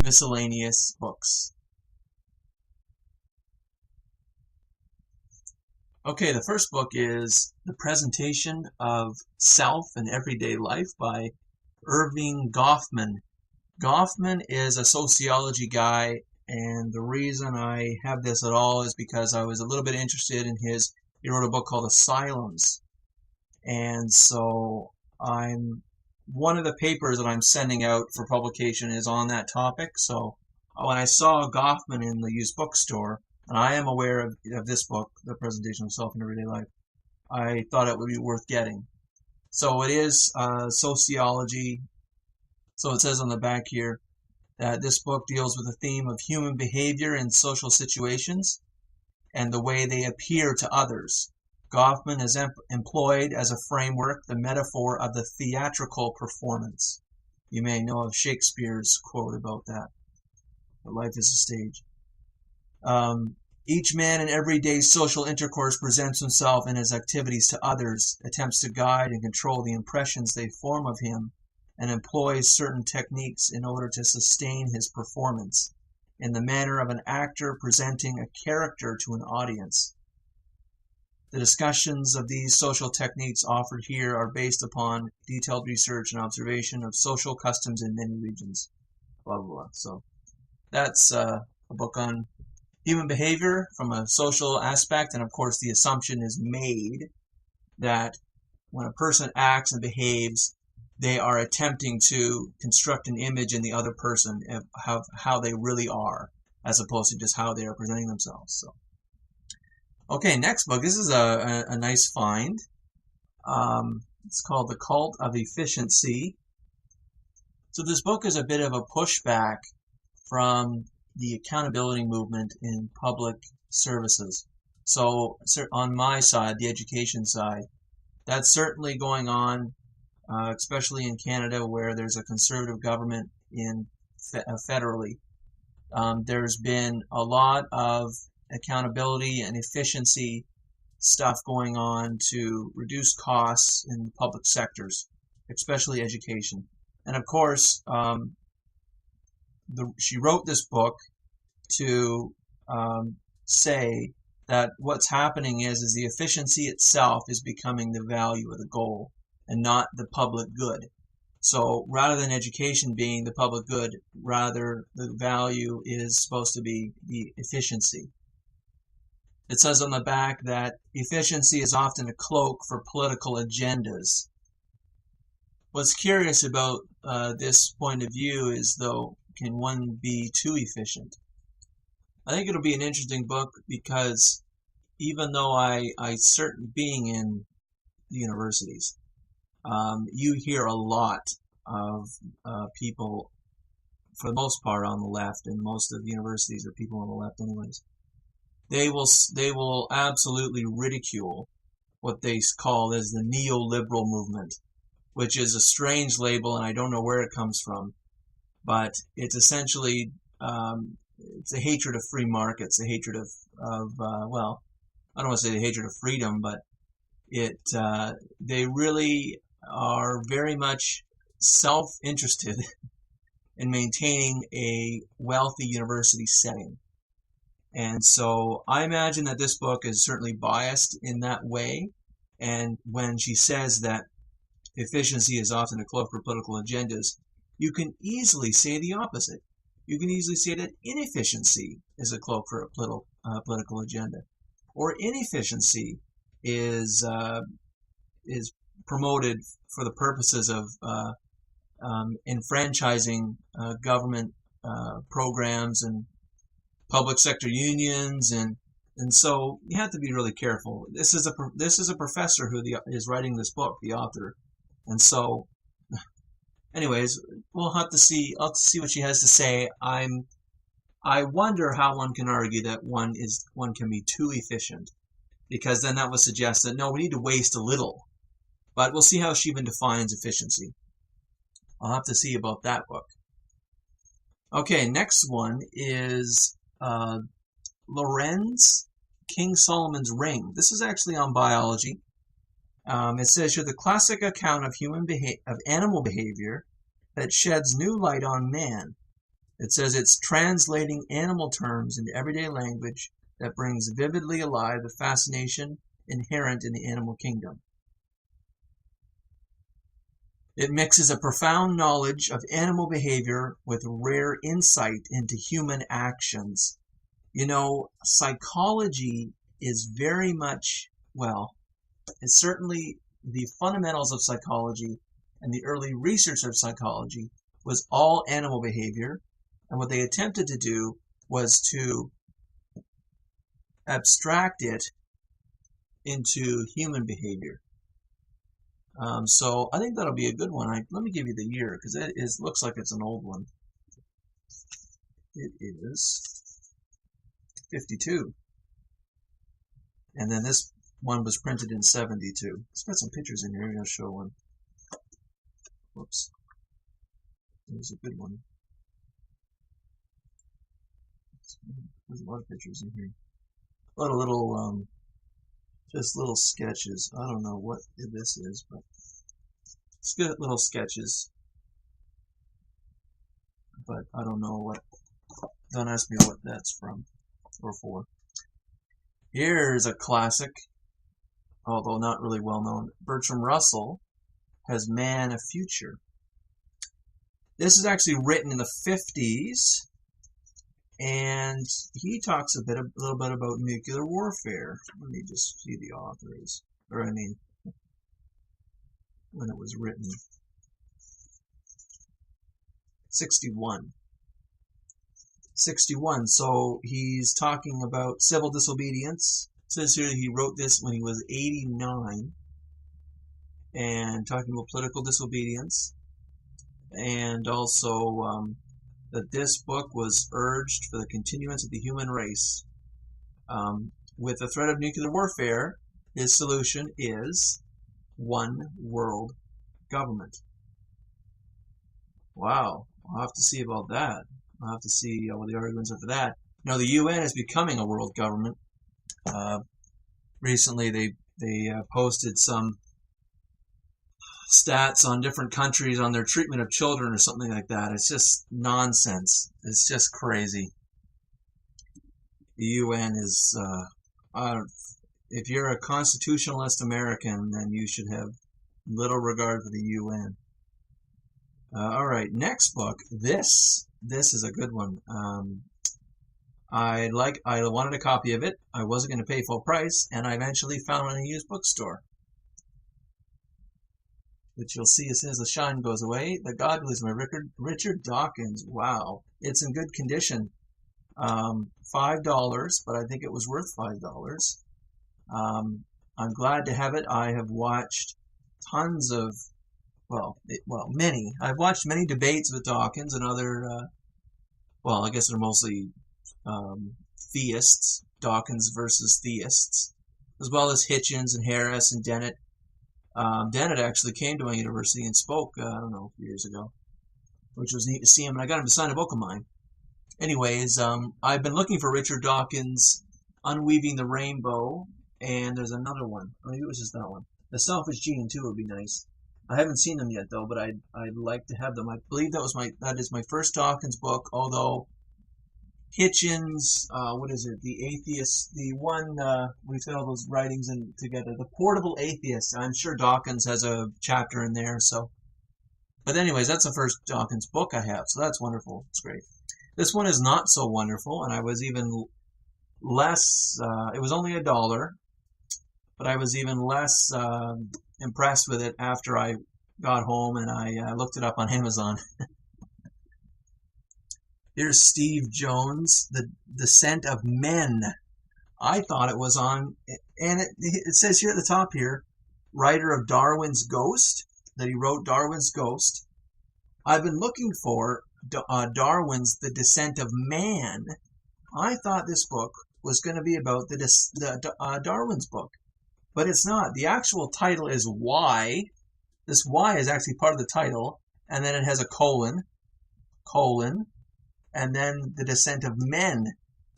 miscellaneous books. Okay, the first book is The Presentation of Self in Everyday Life by Erving Goffman. Goffman is a sociology guy, and the reason I have this at all is because I was a little bit interested in he wrote a book called Asylums. And so one of the papers that I'm sending out for publication is on that topic. So when I saw Goffman in the used bookstore, and I am aware of this book, The Presentation of Self in Everyday Life, I thought it would be worth getting. So it is sociology. So it says on the back here that this book deals with the theme of human behavior in social situations and the way they appear to others. Goffman has employed as a framework the metaphor of the theatrical performance. You may know of Shakespeare's quote about that. Life is a stage. Each man in everyday social intercourse presents himself and his activities to others, attempts to guide and control the impressions they form of him, and employs certain techniques in order to sustain his performance, in the manner of an actor presenting a character to an audience. The discussions of these social techniques offered here are based upon detailed research and observation of social customs in many regions. Blah, blah, blah. So that's a book on human behavior from a social aspect, and of course the assumption is made that when a person acts and behaves, they are attempting to construct an image in the other person of how they really are, as opposed to just how they are presenting themselves. So, okay, next book. This is a nice find. It's called The Cult of Efficiency. So this book is a bit of a pushback from the accountability movement in public services. So on my side, the education side, that's certainly going on, especially in Canada where there's a conservative government federally. There's been a lot of accountability and efficiency stuff going on to reduce costs in the public sectors, especially education. And of course, she wrote this book to say that what's happening is the efficiency itself is becoming the value or the goal and not the public good. So rather than education being the public good, rather the value is supposed to be the efficiency. It says on the back that efficiency is often a cloak for political agendas. What's curious about this point of view is, though, can one be too efficient? I think it'll be an interesting book because even though being in the universities, you hear a lot of people, for the most part, on the left, and most of the universities are people on the left anyways. They will absolutely ridicule what they call as the neoliberal movement, which is a strange label, and I don't know where it comes from. But it's essentially it's a hatred of free markets, a hatred of well, I don't want to say the hatred of freedom, but they really are very much self-interested in maintaining a wealthy university setting. And so I imagine that this book is certainly biased in that way. And when she says that efficiency is often a cloak for political agendas, you can easily say the opposite. You can easily say that inefficiency is a cloak for a political agenda, or inefficiency is promoted for the purposes of enfranchising government programs and public sector unions, and so you have to be really careful. This is a professor who is writing this book, the author, and so. Anyways, we'll have to see. I'll have to see what she has to say. I wonder how one can argue that one can be too efficient, because then that would suggest that no, we need to waste a little. But we'll see how she even defines efficiency. I'll have to see about that book. Okay, next one is Lorenz, King Solomon's Ring. This is actually on biology. It says here the classic account of animal behavior that sheds new light on man. It says it's translating animal terms into everyday language that brings vividly alive the fascination inherent in the animal kingdom. It mixes a profound knowledge of animal behavior with rare insight into human actions. You know, psychology is very much, well, it's certainly the fundamentals of psychology and the early research of psychology was all animal behavior. And what they attempted to do was to abstract it into human behavior. So I think that'll be a good one. Let me give you the year, because it looks like it's an old one. It is 52. And then this one was printed in 72. It's got some pictures in here. I'm going to show one. Whoops. There's a good one. There's a lot of pictures in here. A lot of little, just little sketches. I don't know what this is, but it's good little sketches. But I don't know what. Don't ask me what that's from or for. Here's a classic, although not really well known. Bertrand Russell has Man a Future. This is actually written in the 50s. And he talks a little bit about nuclear warfare. Let me just see the authors, or I mean, when it was written. 61. 61. So he's talking about civil disobedience. It says here that he wrote this when he was 89, and talking about political disobedience, and also that this book was urged for the continuance of the human race. With the threat of nuclear warfare, his solution is one world government. Wow, I'll have to see about that. I'll have to see what the arguments are for that. Now, the UN is becoming a world government. Recently, they posted some stats on different countries on their treatment of children or something like that. It's just nonsense. It's just crazy. The UN is, if you're a constitutionalist American, then you should have little regard for the UN. All right, next book. This is a good one. I wanted a copy of it. I wasn't going to pay full price, and I eventually found it in a used bookstore, which you'll see as soon as the shine goes away. The God Delusion by Richard Dawkins. Wow. It's in good condition. $5, but I think it was worth $5. I'm glad to have it. I have watched tons of, many. I've watched many debates with Dawkins and other, I guess they're mostly theists, Dawkins versus theists, as well as Hitchens and Harris and Dennett. Dennett actually came to my university and spoke, a few years ago, which was neat to see him, and I got him to sign a book of mine. Anyways, I've been looking for Richard Dawkins' Unweaving the Rainbow, and there's another one. Maybe it was just that one. The Selfish Gene, too, would be nice. I haven't seen them yet, though, but I'd like to have them. I believe that is my first Dawkins book, although Hitchens, the Atheist, the one, we've got all those writings in together, The Portable Atheist. I'm sure Dawkins has a chapter in there, so. But anyways, that's the first Dawkins book I have, so that's wonderful. It's great. This one is not so wonderful, and I was even less, it was only $1, but I was even less impressed with it after I got home and I looked it up on Amazon. Here's Steve Jones, The Descent of Men. I thought it was on, and it says here at the top here, writer of Darwin's Ghost, that he wrote Darwin's Ghost. I've been looking for Darwin's The Descent of Man. I thought this book was going to be about the Darwin's book, but it's not. The actual title is Why. This Y is actually part of the title, and then it has a colon, and then The Descent of Men.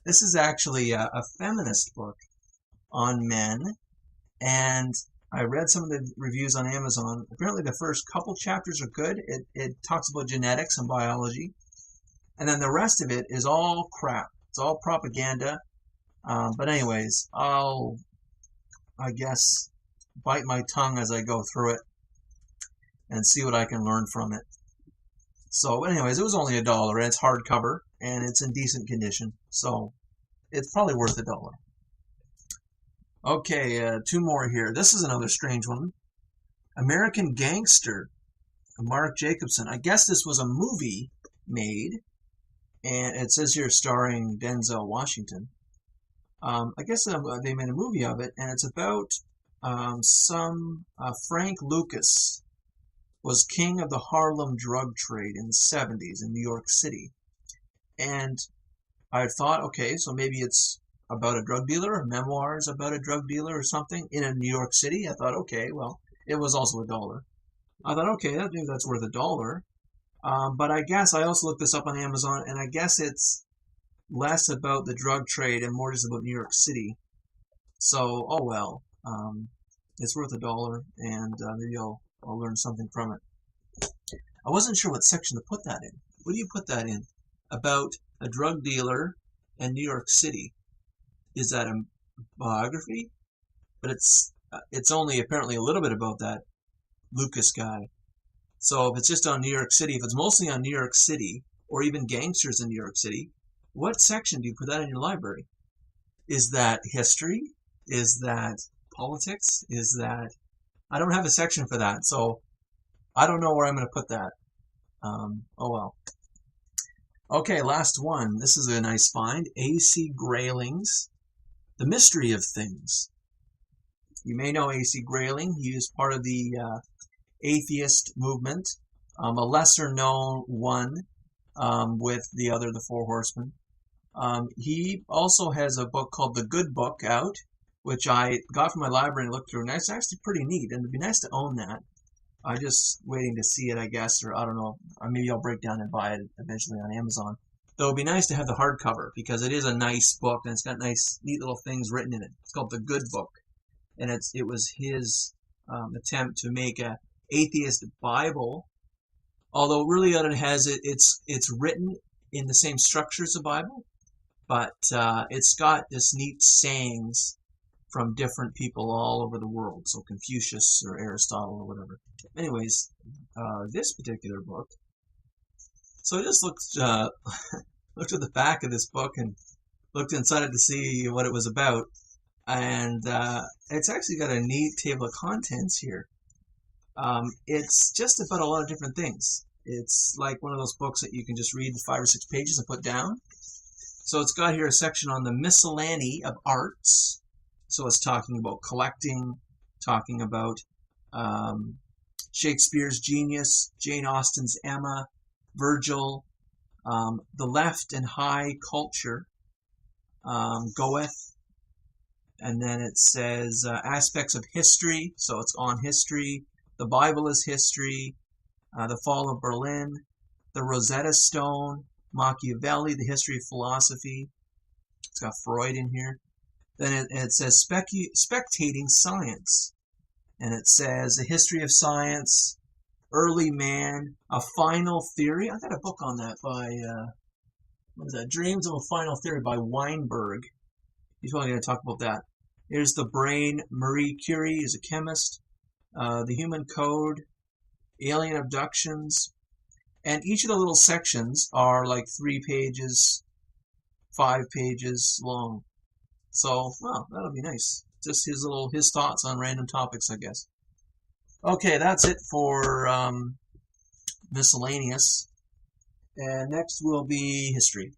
This is actually a feminist book on men, and I read some of the reviews on Amazon. Apparently the first couple chapters are good. It talks about genetics and biology, And then the rest of it is all crap. It's all propaganda. But anyways, I guess, bite my tongue as I go through it and see what I can learn from it. So anyways, it was only $1, and it's hardcover, and it's in decent condition. So it's probably worth $1. Okay, 2 more here. This is another strange one. American Gangster, Mark Jacobson. I guess this was a movie made, and it says here starring Denzel Washington. I guess they made a movie of it, and it's about Frank Lucas was king of the Harlem drug trade in the 70s in New York City. And I thought, okay, so maybe it's about a drug dealer, or memoirs about a drug dealer or something in New York City. I thought, okay, well, it was also $1. I thought, okay, maybe that's worth $1. But I guess I also looked this up on Amazon, and I guess it's less about the drug trade and more just about New York City. So, oh well, it's worth $1, and maybe I'll learn something from it. I wasn't sure what section to put that in. What do you put that in? About a drug dealer and New York City. Is that a biography? But it's only apparently a little bit about that Lucas guy. So if it's just on New York City, if it's mostly on New York City, or even gangsters in New York City, what section do you put that in your library? Is that history? Is that politics? Is that... I don't have a section for that, so I don't know where I'm going to put that. Oh well. Okay, last one. This is a nice find. A.C. Grayling's The Mystery of Things. You may know A.C. Grayling. He is part of the atheist movement, a lesser-known one with the Four Horsemen. He also has a book called The Good Book out, which I got from my library and looked through, and it's actually pretty neat, and it'd be nice to own that. I'm just waiting to see it, I guess, or I don't know, or maybe I'll break down and buy it eventually on Amazon. Though it'd be nice to have the hardcover, because it is a nice book, and it's got nice, neat little things written in it. It's called The Good Book, and it was his attempt to make a atheist Bible, although really what it has, it's written in the same structure as the Bible, but it's got this neat sayings from different people all over the world, so Confucius or Aristotle or whatever. Anyways, this particular book, so I just looked at the back of this book and looked inside it to see what it was about, and it's actually got a neat table of contents here. It's just about a lot of different things. It's like one of those books that you can just read 5 or 6 pages and put down. So it's got here a section on the miscellany of arts. So it's talking about collecting, talking about Shakespeare's genius, Jane Austen's Emma, Virgil, the left and high culture, Goethe, and then it says aspects of history, so it's on history, the Bible is history, the fall of Berlin, the Rosetta Stone, Machiavelli, the history of philosophy. It's got Freud in here. Then it says spectating science, and it says a history of science, early man, a final theory. I got a book on that by what is that? Dreams of a Final Theory by Weinberg. He's probably going to talk about that. Here's the brain. Marie Curie is a chemist. The human code, alien abductions, and each of the little sections are like 3 pages, 5 pages long. So, well, that'll be nice. Just his thoughts on random topics, I guess. Okay, that's it for miscellaneous. And next will be history.